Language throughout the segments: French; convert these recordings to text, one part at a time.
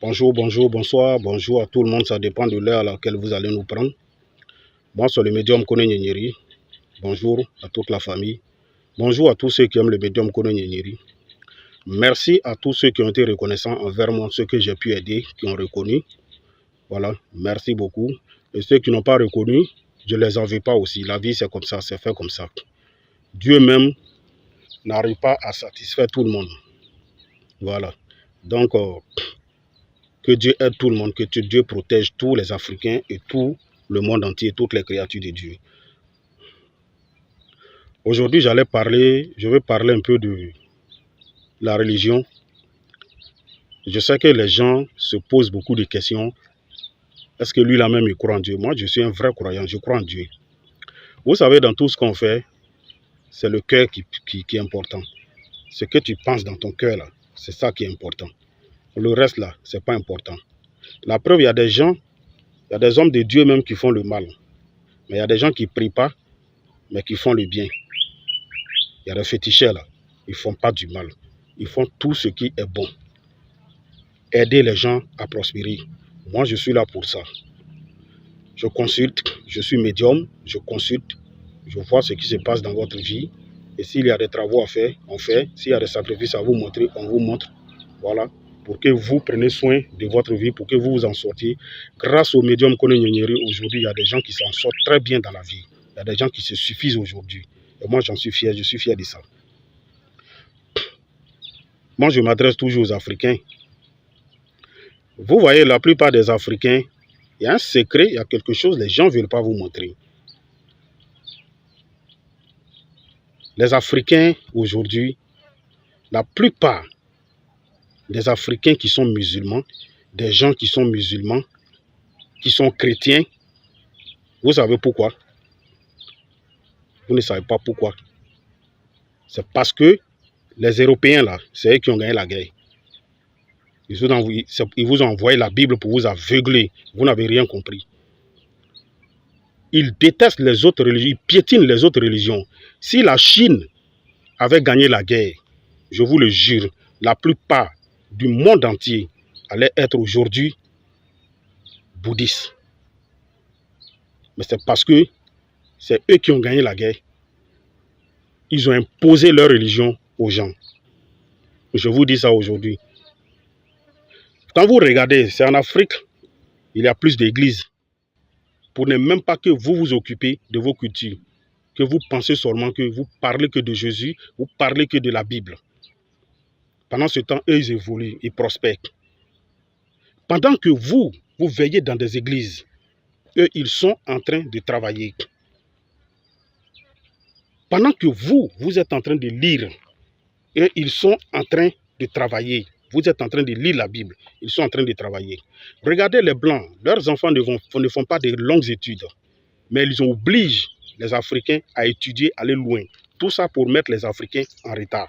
Bonjour, bonjour, bonsoir, bonjour à tout le monde, ça dépend de l'heure à laquelle vous allez nous prendre. Moi, c'est le médium Kone Nyenyeri. Bonjour à toute la famille. Bonjour à tous ceux qui aiment le médium Kone Nyenyeri. Merci à tous ceux qui ont été reconnaissants envers moi, ceux que j'ai pu aider, qui ont reconnu. Voilà, merci beaucoup. Et ceux qui n'ont pas reconnu, je ne les en veux pas aussi. La vie, c'est comme ça, c'est fait comme ça. Dieu même n'arrive pas à satisfaire tout le monde. Voilà. Donc, que Dieu aide tout le monde, que Dieu protège tous les Africains et tout le monde entier, toutes les créatures de Dieu. Aujourd'hui, je vais parler un peu de la religion. Je sais que les gens se posent beaucoup de questions. Est-ce que lui-là même, il croit en Dieu? Moi, je suis un vrai croyant, je crois en Dieu. Vous savez, dans tout ce qu'on fait, c'est le cœur qui est important. Ce que tu penses dans ton cœur, là, c'est ça qui est important. Le reste, là, c'est pas important. La preuve, il y a des gens, il y a des hommes de Dieu même qui font le mal. Mais il y a des gens qui ne prient pas, mais qui font le bien. Il y a des féticheurs, là. Ils ne font pas du mal. Ils font tout ce qui est bon. Aider les gens à prospérer. Moi, je suis là pour ça. Je consulte, je suis médium, je consulte, je vois ce qui se passe dans votre vie. Et s'il y a des travaux à faire, on fait. S'il y a des sacrifices à vous montrer, on vous montre. Voilà. Pour que vous preniez soin de votre vie, pour que vous vous en sortiez. Grâce au médium Kone Nyenyeri, aujourd'hui, il y a des gens qui s'en sortent très bien dans la vie. Il y a des gens qui se suffisent aujourd'hui. Et moi, j'en suis fier, je suis fier de ça. Moi, je m'adresse toujours aux Africains. Vous voyez, la plupart des Africains, il y a un secret, il y a quelque chose, les gens ne veulent pas vous montrer. Les Africains, aujourd'hui, la plupart des Africains qui sont musulmans, des gens qui sont musulmans, qui sont chrétiens, vous savez pourquoi? Vous ne savez pas pourquoi. C'est parce que les Européens, là, c'est eux qui ont gagné la guerre. Ils vous ont envoyé la Bible pour vous aveugler. Vous n'avez rien compris. Ils détestent les autres religions, ils piétinent les autres religions. Si la Chine avait gagné la guerre, je vous le jure, la plupart du monde entier allait être aujourd'hui bouddhistes. Mais c'est parce que c'est eux qui ont gagné la guerre. Ils ont imposé leur religion aux gens. Je vous dis ça aujourd'hui. Quand vous regardez, c'est en Afrique, il y a plus d'églises. Pour ne même pas que vous vous occupez de vos cultures. Que vous pensez seulement que vous parlez que de Jésus, vous parlez que de la Bible. Pendant ce temps, eux, ils évoluent, ils prospèrent. Pendant que vous veillez dans des églises, eux, ils sont en train de travailler. Pendant que vous êtes en train de lire, eux, ils sont en train de travailler. Vous êtes en train de lire la Bible, ils sont en train de travailler. Regardez les Blancs, leurs enfants ne font pas de longues études, mais ils obligent les Africains à étudier, à aller loin. Tout ça pour mettre les Africains en retard.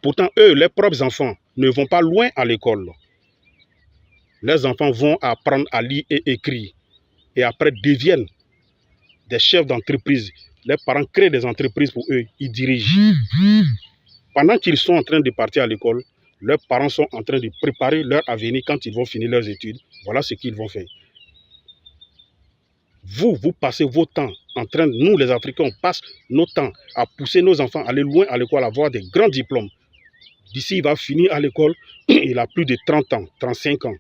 Pourtant, eux, leurs propres enfants ne vont pas loin à l'école. Leurs enfants vont apprendre à lire et écrire. Et après deviennent des chefs d'entreprise. Les parents créent des entreprises pour eux. Ils dirigent. Pendant qu'ils sont en train de partir à l'école, leurs parents sont en train de préparer leur avenir quand ils vont finir leurs études. Voilà ce qu'ils vont faire. Vous passez vos temps en train, nous les Africains, on passe nos temps à pousser nos enfants à aller loin à l'école, à avoir des grands diplômes. D'ici, il va finir à l'école, il a plus de 30 ans, 35 ans.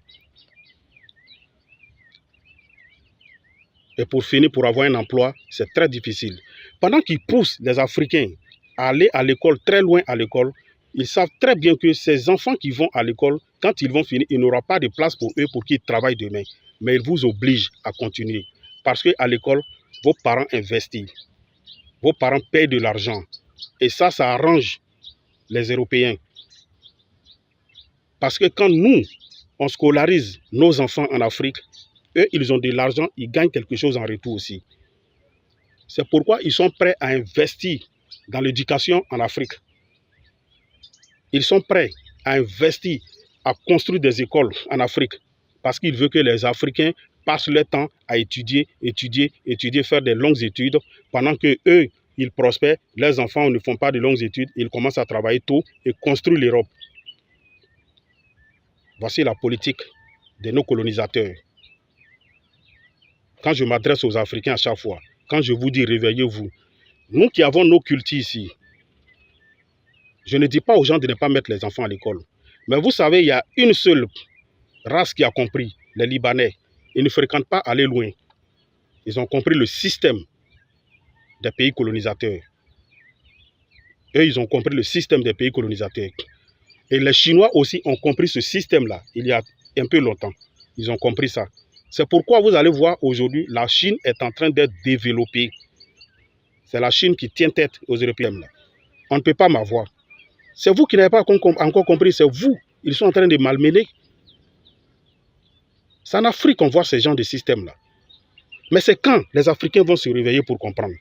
Et pour finir, pour avoir un emploi, c'est très difficile. Pendant qu'ils poussent les Africains à aller à l'école, très loin à l'école, ils savent très bien que ces enfants qui vont à l'école, quand ils vont finir, il n'y aura pas de place pour eux pour qu'ils travaillent demain. Mais ils vous obligent à continuer. Parce qu'à l'école, vos parents investissent. Vos parents payent de l'argent. Et ça arrange les Européens. Parce que quand nous, on scolarise nos enfants en Afrique, eux, ils ont de l'argent, ils gagnent quelque chose en retour aussi. C'est pourquoi ils sont prêts à investir dans l'éducation en Afrique. Ils sont prêts à investir, à construire des écoles en Afrique. Parce qu'ils veulent que les Africains passent leur temps à étudier, faire des longues études. Pendant que eux, ils prospèrent, leurs enfants ne font pas de longues études, ils commencent à travailler tôt et construire l'Europe. Voici la politique de nos colonisateurs. Quand je m'adresse aux Africains à chaque fois, quand je vous dis réveillez-vous, nous qui avons nos cultures ici, je ne dis pas aux gens de ne pas mettre les enfants à l'école. Mais vous savez, il y a une seule race qui a compris, les Libanais. Ils ne fréquentent pas aller loin. Ils ont compris le système des pays colonisateurs. Eux, ils ont compris le système des pays colonisateurs. Et les Chinois aussi ont compris ce système-là il y a un peu longtemps. Ils ont compris ça. C'est pourquoi vous allez voir aujourd'hui, la Chine est en train d'être développée. C'est la Chine qui tient tête aux Européens. Là. On ne peut pas m'avoir. C'est vous qui n'avez pas encore compris, c'est vous. Ils sont en train de malmener. C'est en Afrique qu'on voit ce genre de système-là. Mais c'est quand les Africains vont se réveiller pour comprendre.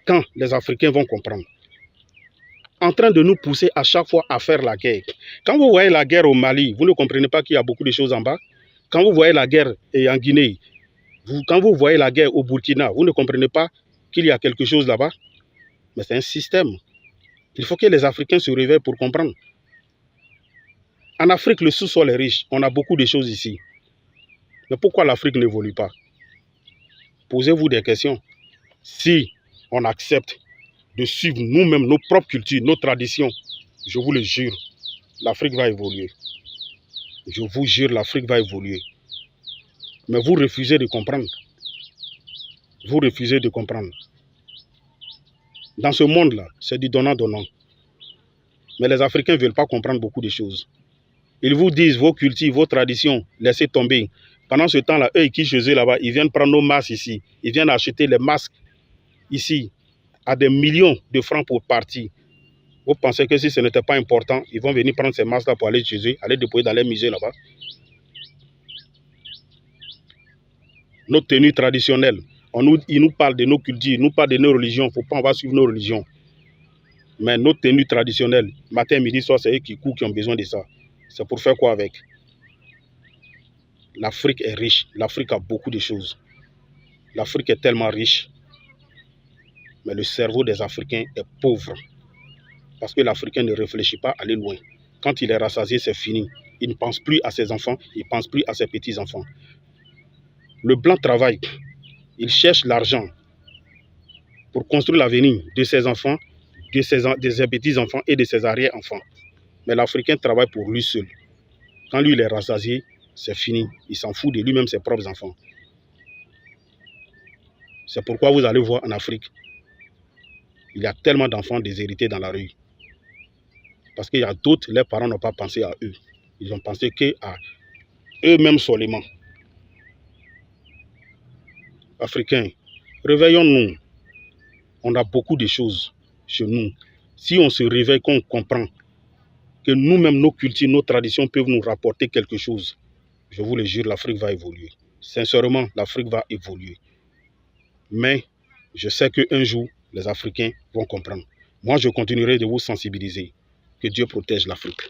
Quand les Africains vont comprendre. En train de nous pousser à chaque fois à faire la guerre. Quand vous voyez la guerre au Mali, vous ne comprenez pas qu'il y a beaucoup de choses en bas. Quand vous voyez la guerre en Guinée, quand vous voyez la guerre au Burkina, vous ne comprenez pas qu'il y a quelque chose là-bas. Mais c'est un système. Il faut que les Africains se réveillent pour comprendre. En Afrique, le sous-sol est riche. On a beaucoup de choses ici. Mais pourquoi l'Afrique n'évolue pas? Posez-vous des questions. Si on accepte de suivre nous-mêmes nos propres cultures, nos traditions, je vous le jure, l'Afrique va évoluer. Je vous jure, l'Afrique va évoluer. Mais vous refusez de comprendre. Vous refusez de comprendre. Dans ce monde-là, c'est du donnant-donnant. Mais les Africains ne veulent pas comprendre beaucoup de choses. Ils vous disent vos cultures, vos traditions, laissez tomber. Pendant ce temps-là, eux qui chez eux là-bas, ils viennent prendre nos masques ici. Ils viennent acheter les masques ici à des millions de francs pour partir. Vous pensez que si ce n'était pas important, ils vont venir prendre ces masques-là pour aller chez eux, aller déposer dans les musées là-bas. Nos tenues traditionnelles, ils nous parlent de nos cultures, ils nous parlent de nos religions. Il ne faut pas, on va suivre nos religions. Mais nos tenues traditionnelles, matin, midi, soir, c'est eux qui courent, qui ont besoin de ça. C'est pour faire quoi avec? L'Afrique est riche. L'Afrique a beaucoup de choses. L'Afrique est tellement riche. Mais le cerveau des Africains est pauvre. Parce que l'Africain ne réfléchit pas à aller loin. Quand il est rassasié, c'est fini. Il ne pense plus à ses enfants, il ne pense plus à ses petits-enfants. Le blanc travaille. Il cherche l'argent pour construire l'avenir de ses enfants, de ses petits-enfants et de ses arrière-enfants. Mais l'Africain travaille pour lui seul. Quand lui, il est rassasié, c'est fini. Il s'en fout de lui-même, ses propres enfants. C'est pourquoi vous allez voir en Afrique, il y a tellement d'enfants déshérités dans la rue. Parce qu'il y a d'autres, leurs parents n'ont pas pensé à eux. Ils ont pensé qu'à eux-mêmes seulement. Africains, réveillons-nous. On a beaucoup de choses chez nous. Si on se réveille, qu'on comprend que nous-mêmes, nos cultures, nos traditions peuvent nous rapporter quelque chose, je vous le jure, l'Afrique va évoluer. Sincèrement, l'Afrique va évoluer. Mais je sais qu'un jour, les Africains vont comprendre. Moi, je continuerai de vous sensibiliser. Que Dieu protège l'Afrique.